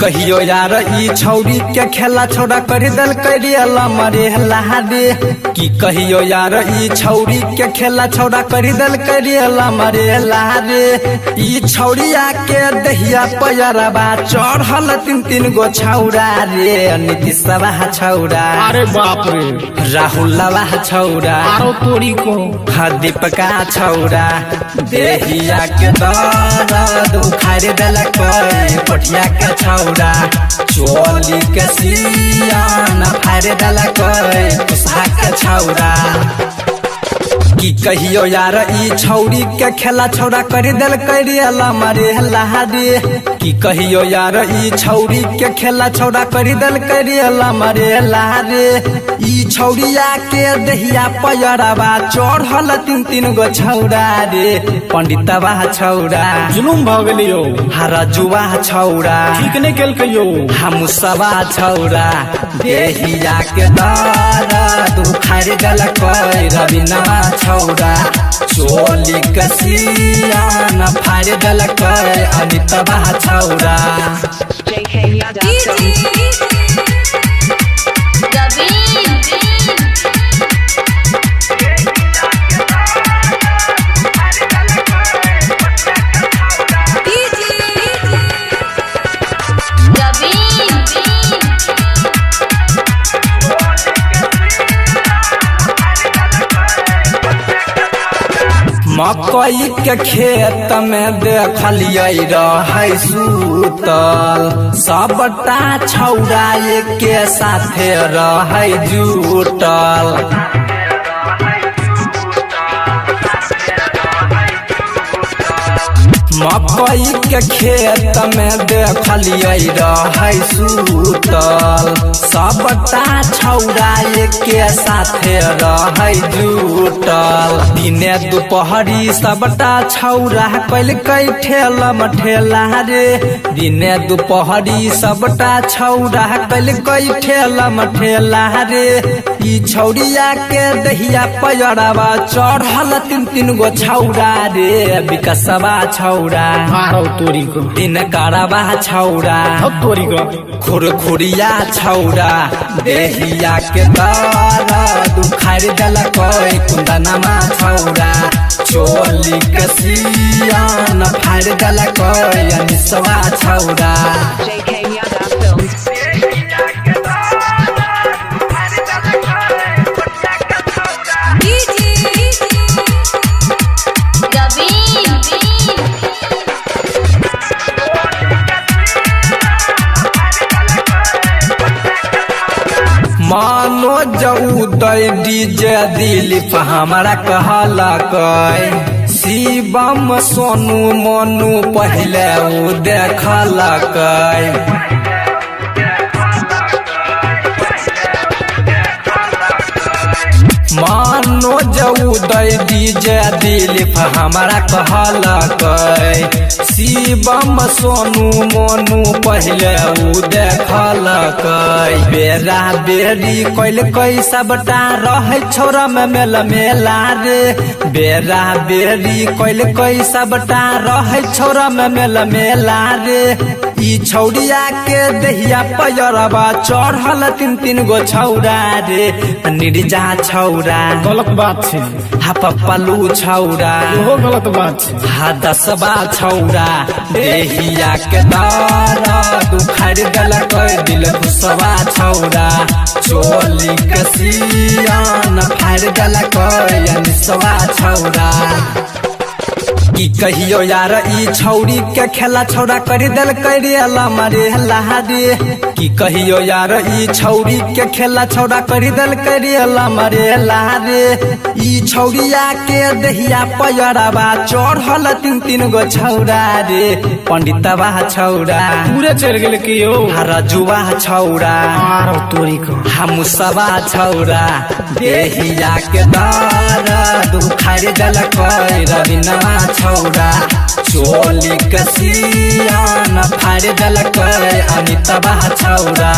कहियो यार ई छौरी के खेला छोड़ा कर दल करियला मरे लहारे की कहियो यार ई छौरी के खेला छोड़ा कर दल करियला मरे लहारे ई छौरिया के दहिया पयरबा चढ़ल तीन तीन गो छौरा रे नीतीशवा छौरा अरे बाप रे राहुलवा छौरा आरो तोरी को दीपका छौरा देहिया के दर्द उखाड़ दल पटिया के छौरा चोली के सियान फाड़ दल कुसहा के छौरा की कहियो यार ई छौरी के खेला छौड़ा कर दल करियला मरे लहारे की कहियो यार ई छौरी के खेला छौड़ा कर दल करियला मरे लहारे ई छौरिया के दहिया पयरबा चढ़ल तीन तीन गो छौरा रे पंडितवा छौरा जुलुम भ गेलियो हरजुआ छौरा ठीक नहीं केल कहियो हमसवा छौरा देहिया के दर्द उखाड़ दल रविनवा छौरा चोली कसियान फाड़ दल अनितवा छौरा मकई के खेत में देखलिए रहे सूतल सबटा छौरा के साथे रहे जुटल मकई के खेत में देखलिए रहे सूतल सबटा छौरा के साथे रहे जुटल दिने दुपहरी सबटा छौरा कैल ठेलम ठेला रे दिने दुपहरी सबटा छौरा कैल ठेलम ठेला रे ई छौरिया के दहिया पयरबा चढ़ल तीन तीन गो छौरा रे विकसवा छौरा आरो तोरी को दिन करबा छौरा तोरी को खुरखुरिया छौरा देहिया के दर्द उखाड़ दल कुंदनमा छौरा चोली कसियान फाड़ दल अनिसवा छौरा मानो जाऊ डीजे दिलीप हमारा कहला शिवम सोनू मोनू पहले उ देखला मानो जाऊ डीजे दिलीप हमारा कहला शिवम सोनू मोनू पहले उ देखला बेरा बेरी कैल सबटा रहे छोरा में मेला रे बेरा बेरी कैल सबटा रहे छोरा में मेला रे ई छौरिया के दहिया पयरबा चढ़ल तीन तीन गो छौरा रे निर्जा छौरा गलत बात छे हा पप्पलू छौरा ओहो गलत बात छे हा दसवा छौरा देहिया के दर्द उखाड़ दल दिल खुशवा छौरा चोली कसियान फाड़ दल अनिसवा छौरा की कहियो यार ई छौरी के खेला छौड़ा कर दल करियला मरे लहारे की कहियो यार ई छौरी के खेला छौड़ा कर दल करियला मरे लहारे ई छौरिया के दहिया पयरबा चढ़ल तीन तीन गो छौरा रे पंडितवा छौरा पूरे चल गेल कियो हरजुआ छौरा आरो तोरी को हमसवा छौरा देहिया के दर्द उखाड़ दल रविनवा छौरा छौरा चोली के सियान फाड़ देलक अनितवा छौरा।